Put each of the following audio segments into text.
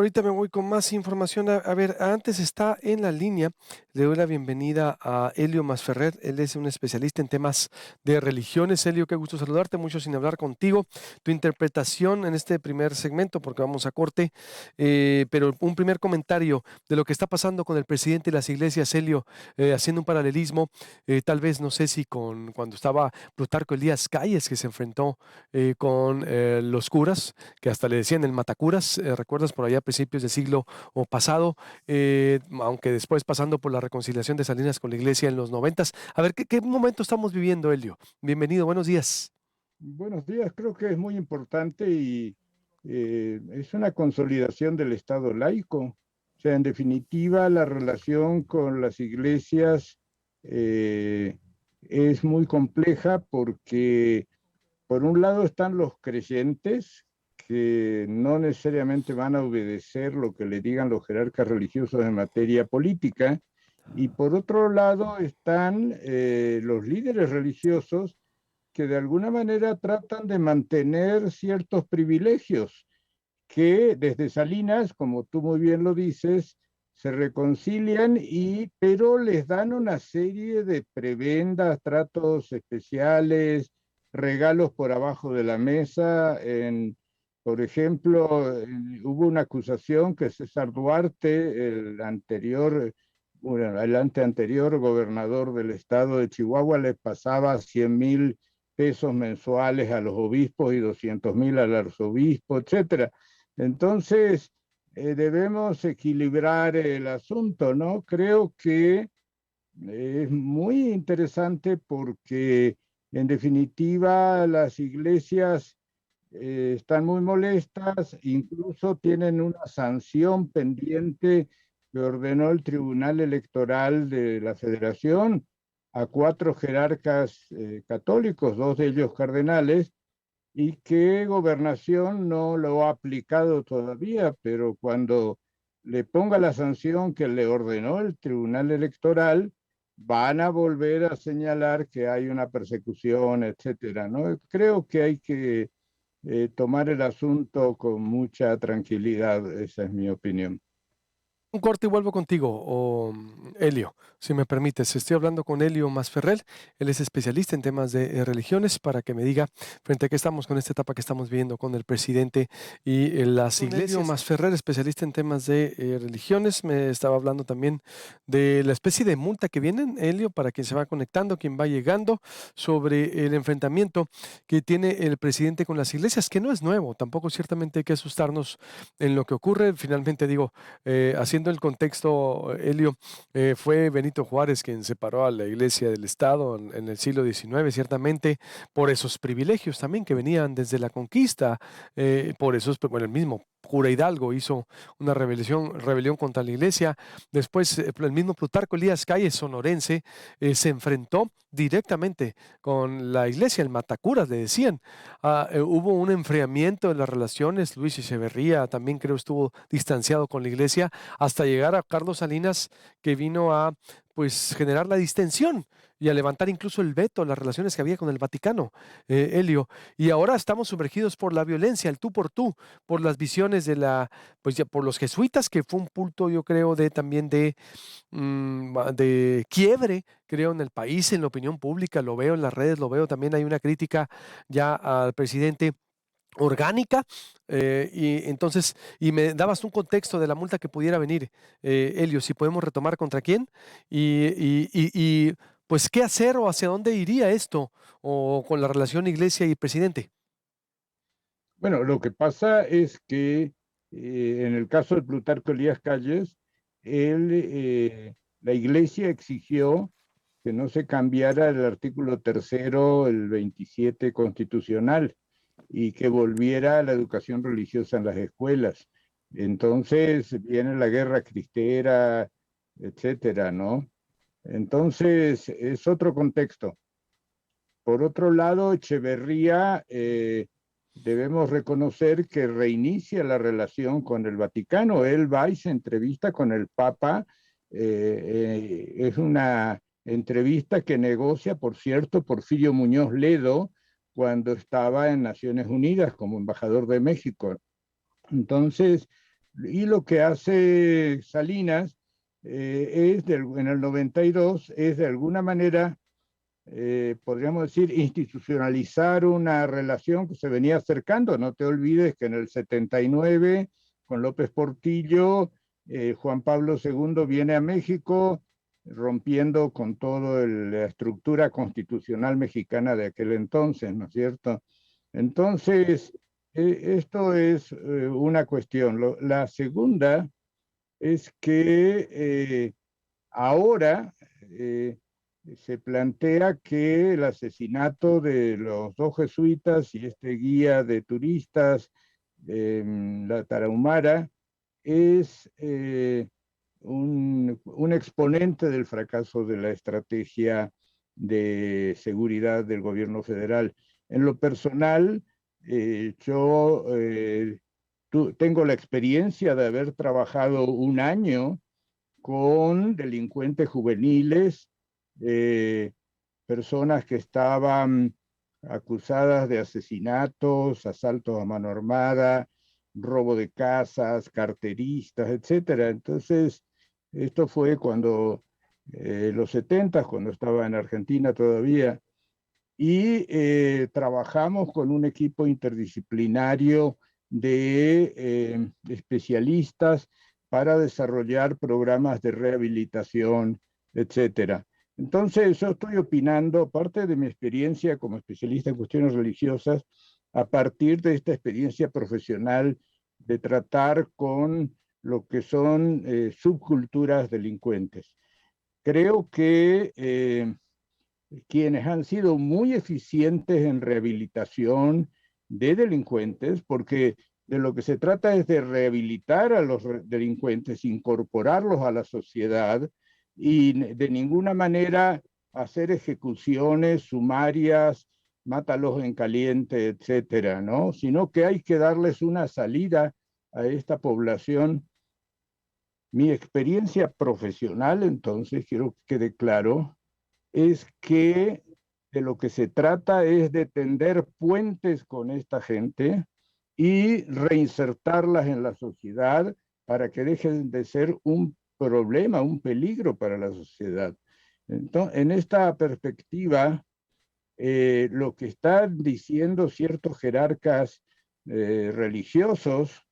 Ahorita me voy con más información. A ver, antes está en la línea, le doy la bienvenida a Elio Masferrer. Él es un especialista en temas de religiones. Elio, qué gusto saludarte, mucho sin hablar contigo. Tu interpretación en este primer segmento, porque vamos a corte, pero un primer comentario de lo que está pasando con el presidente de las iglesias, Elio, haciendo un paralelismo, tal vez, no sé si con cuando estaba Plutarco Elías Calles, que se enfrentó con los curas, que hasta le decían el matacuras, ¿recuerdas por allá a principios del siglo o pasado? Aunque después pasando por la reconciliación de Salinas con la iglesia en los noventas. A ver, ¿qué momento estamos viviendo, Elio? Bienvenido, buenos días. Buenos días, creo que es muy importante y es una consolidación del Estado laico. O sea, en definitiva, la relación con las iglesias eh, es muy compleja porque por un lado están los creyentes que no necesariamente van a obedecer lo que le digan los jerarcas religiosos en materia política, y por otro lado están los líderes religiosos que de alguna manera tratan de mantener ciertos privilegios que desde Salinas, como tú muy bien lo dices, se reconcilian pero les dan una serie de prebendas, tratos especiales, regalos por abajo de la mesa. Por ejemplo, hubo una acusación que César Duarte, el anteanterior gobernador del estado de Chihuahua, le pasaba 100,000 pesos mensuales a los obispos y 200,000 al arzobispo, etcétera. Entonces, debemos equilibrar el asunto, ¿no? Creo que es muy interesante porque, en definitiva, las iglesias están muy molestas, incluso tienen una sanción pendiente que ordenó el Tribunal Electoral de la Federación a 4 jerarcas católicos, 2 de ellos cardenales, y que Gobernación no lo ha aplicado todavía, pero cuando le ponga la sanción que le ordenó el Tribunal Electoral, van a volver a señalar que hay una persecución, etcétera, ¿no? Creo que hay que tomar el asunto con mucha tranquilidad, esa es mi opinión. Un corte y vuelvo contigo, Elio, si me permites. Estoy hablando con Elio Masferrer. Él es especialista en temas de religiones para que me diga frente a qué estamos con esta etapa que estamos viviendo con el presidente y las con iglesias. Elio Masferrer, especialista en temas de religiones, me estaba hablando también de la especie de multa que vienen, Elio, para quien se va conectando, quien va llegando, sobre el enfrentamiento que tiene el presidente con las iglesias, que no es nuevo. Tampoco ciertamente hay que asustarnos en lo que ocurre. Finalmente, digo, haciendo el contexto, Helio, fue Benito Juárez quien separó a la iglesia del Estado en el siglo XIX, ciertamente, por esos privilegios también que venían desde la conquista, por esos, bueno, el mismo cura Hidalgo hizo una rebelión contra la iglesia. Después, el mismo Plutarco Elías Calles, sonorense, se enfrentó directamente con la iglesia, el Matacuras, le decían. Hubo un enfriamiento de las relaciones. Luis Echeverría también creo estuvo distanciado con la iglesia hasta llegar a Carlos Salinas, que vino a pues generar la distensión y a levantar incluso el veto a las relaciones que había con el Vaticano, Helio. Y ahora estamos sumergidos por la violencia, el tú por las visiones de pues ya por los jesuitas, que fue un punto, yo creo, también de quiebre, creo, en el país, en la opinión pública, lo veo en las redes, lo veo también, hay una crítica ya al presidente orgánica, y entonces, y me dabas un contexto de la multa que pudiera venir, Helio, si podemos retomar contra quién, pues qué hacer o hacia dónde iría esto, o con la relación iglesia y presidente. Bueno, lo que pasa es que en el caso de Plutarco Elías Calles, la iglesia exigió que no se cambiara el artículo tercero, el 27 constitucional, y que volviera a la educación religiosa en las escuelas. Entonces viene la guerra cristera, etcétera, ¿no? Entonces es otro contexto. Por otro lado, Echeverría, debemos reconocer que reinicia la relación con el Vaticano. Él va y se entrevista con el Papa. Es una entrevista que negocia, por cierto, Porfirio Muñoz Ledo cuando estaba en Naciones Unidas como embajador de México. Entonces, Y lo que hace Salinas en el 92 es de alguna manera, podríamos decir, institucionalizar una relación que se venía acercando. No te olvides que en el 79, con López Portillo, Juan Pablo II viene a México, rompiendo con toda la estructura constitucional mexicana de aquel entonces, ¿no es cierto? Entonces, esto es una cuestión. La segunda es que ahora se plantea que el asesinato de los dos jesuitas y este guía de turistas, la Tarahumara, es un exponente del fracaso de la estrategia de seguridad del gobierno federal. En lo personal, yo tengo la experiencia de haber trabajado un año con delincuentes juveniles, eh, personas que estaban acusadas de asesinatos, asaltos a mano armada, robo de casas, carteristas, etcétera. Entonces, esto fue cuando los 70, cuando estaba en Argentina todavía, y trabajamos con un equipo interdisciplinario de especialistas para desarrollar programas de rehabilitación, etcétera. Entonces, yo estoy opinando, aparte de mi experiencia como especialista en cuestiones religiosas, a partir de esta experiencia profesional de tratar con lo que son subculturas delincuentes. Creo que quienes han sido muy eficientes en rehabilitación de delincuentes, porque de lo que se trata es de rehabilitar a los delincuentes, incorporarlos a la sociedad y de ninguna manera hacer ejecuciones sumarias, mátalos en caliente, etcétera, ¿no? Sino que hay que darles una salida a esta población. Mi experiencia profesional, entonces, quiero que quede claro, es que de lo que se trata es de tender puentes con esta gente y reinsertarlas en la sociedad para que dejen de ser un problema, un peligro para la sociedad. Entonces, en esta perspectiva, lo que están diciendo ciertos jerarcas religiosos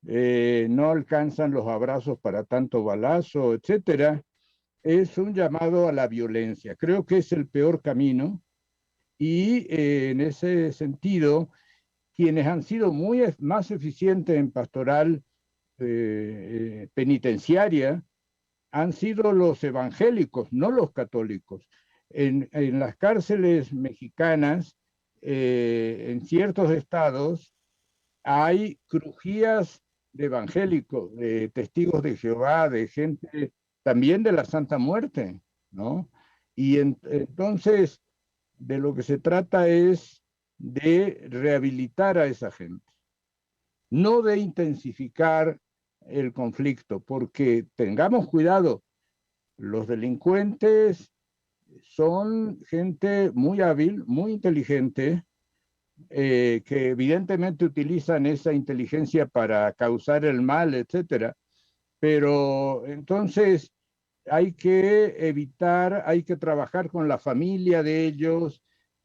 no alcanzan los abrazos para tanto balazo, etcétera, es un llamado a la violencia. Creo que es el peor camino y en ese sentido, quienes han sido más eficientes en pastoral penitenciaria han sido los evangélicos, no los católicos. En las cárceles mexicanas, en ciertos estados, hay crujías de evangélicos, de testigos de Jehová, de gente también de la Santa Muerte, ¿no? Y entonces de lo que se trata es de rehabilitar a esa gente, no de intensificar el conflicto, porque tengamos cuidado, los delincuentes son gente muy hábil, muy inteligente, que evidentemente utilizan esa inteligencia para causar el mal, etcétera. Pero entonces hay que evitar, hay que trabajar con la familia de ellos,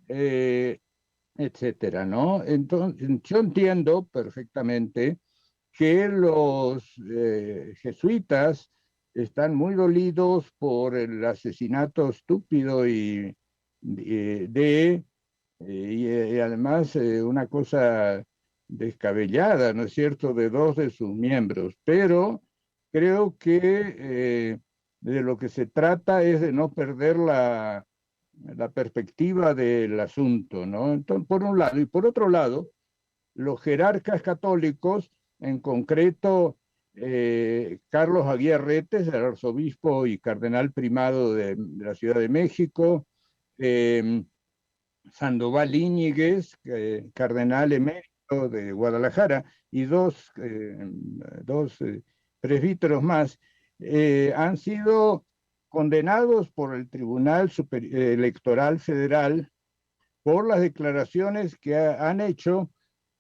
etcétera, ¿no? Entonces, yo entiendo perfectamente que los jesuitas están muy dolidos por el asesinato estúpido de y además una cosa descabellada, ¿no es cierto?, de dos de sus miembros. Pero creo que de lo que se trata es de no perder la perspectiva del asunto, ¿no? Entonces, por un lado. Y por otro lado, los jerarcas católicos, en concreto Carlos Aguirretes, el arzobispo y cardenal primado de la Ciudad de México, Sandoval Íñiguez, cardenal emérito de Guadalajara, y dos presbíteros más, han sido condenados por el Tribunal Electoral Federal por las declaraciones que han hecho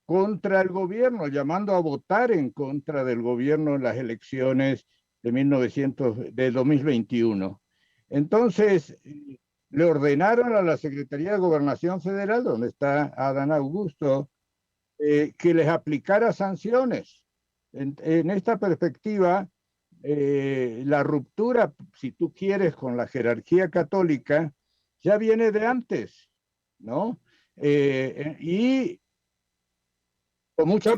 contra el gobierno, llamando a votar en contra del gobierno en las elecciones de 2021. Entonces, le ordenaron a la Secretaría de Gobernación Federal, donde está Adán Augusto, que les aplicara sanciones. En esta perspectiva, la ruptura, si tú quieres, con la jerarquía católica, ya viene de antes, ¿no? Y con mucha,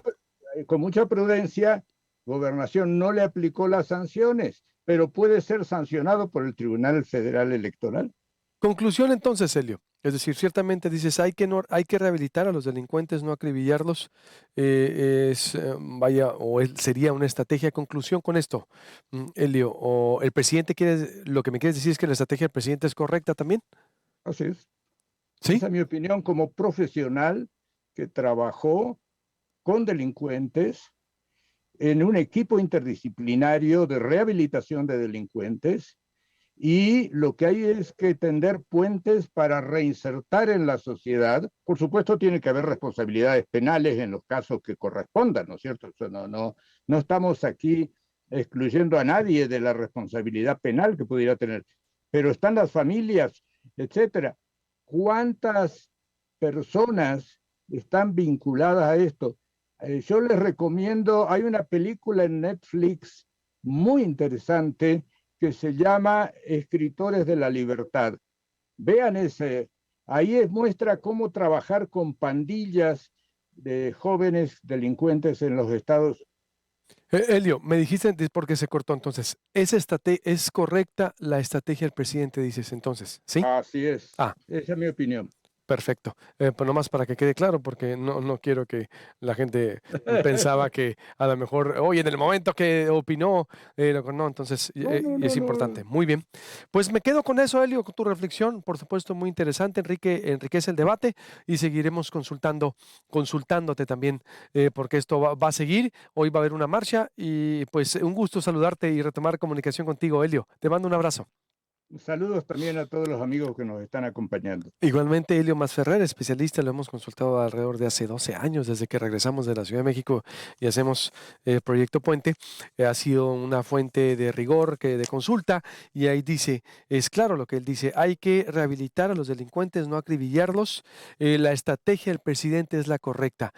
con mucha prudencia, Gobernación no le aplicó las sanciones, pero puede ser sancionado por el Tribunal Federal Electoral. Conclusión entonces, Helio. Es decir, ciertamente dices, hay que rehabilitar a los delincuentes, no acribillarlos. Sería una estrategia. Conclusión con esto, Helio. O el presidente lo que me quieres decir es que la estrategia del presidente es correcta también. Así es. ¿Sí? Esa es mi opinión como profesional que trabajó con delincuentes en un equipo interdisciplinario de rehabilitación de delincuentes, y lo que hay es que tender puentes para reinsertar en la sociedad. Por supuesto, tiene que haber responsabilidades penales en los casos que correspondan, ¿no es cierto? O sea, no estamos aquí excluyendo a nadie de la responsabilidad penal que pudiera tener, pero están las familias, etcétera. ¿Cuántas personas están vinculadas a esto? Yo les recomiendo, hay una película en Netflix muy interesante que se llama Escritores de la Libertad. Vean ese, ahí muestra cómo trabajar con pandillas de jóvenes delincuentes en los Estados. Helio, me dijiste porque se cortó entonces. ¿Es correcta la estrategia del presidente, dices entonces? ¿Sí? Así es, Ah, esa es mi opinión. perfecto. Pues nomás para que quede claro, porque no quiero que la gente pensaba que a lo mejor, oye, en el momento que opinó, no, entonces es importante. No. Muy bien. Pues me quedo con eso, Helio, con tu reflexión, por supuesto, muy interesante. Enriquece el debate y seguiremos consultándote también, porque esto va a seguir. Hoy va a haber una marcha y pues un gusto saludarte y retomar comunicación contigo, Helio. Te mando un abrazo. Saludos también a todos los amigos que nos están acompañando. Igualmente, Helio Masferrer, especialista, lo hemos consultado alrededor de hace 12 años, desde que regresamos de la Ciudad de México y hacemos Proyecto Puente. Ha sido una fuente de rigor, de consulta, y ahí dice, es claro lo que él dice, hay que rehabilitar a los delincuentes, no acribillarlos. La estrategia del presidente es la correcta.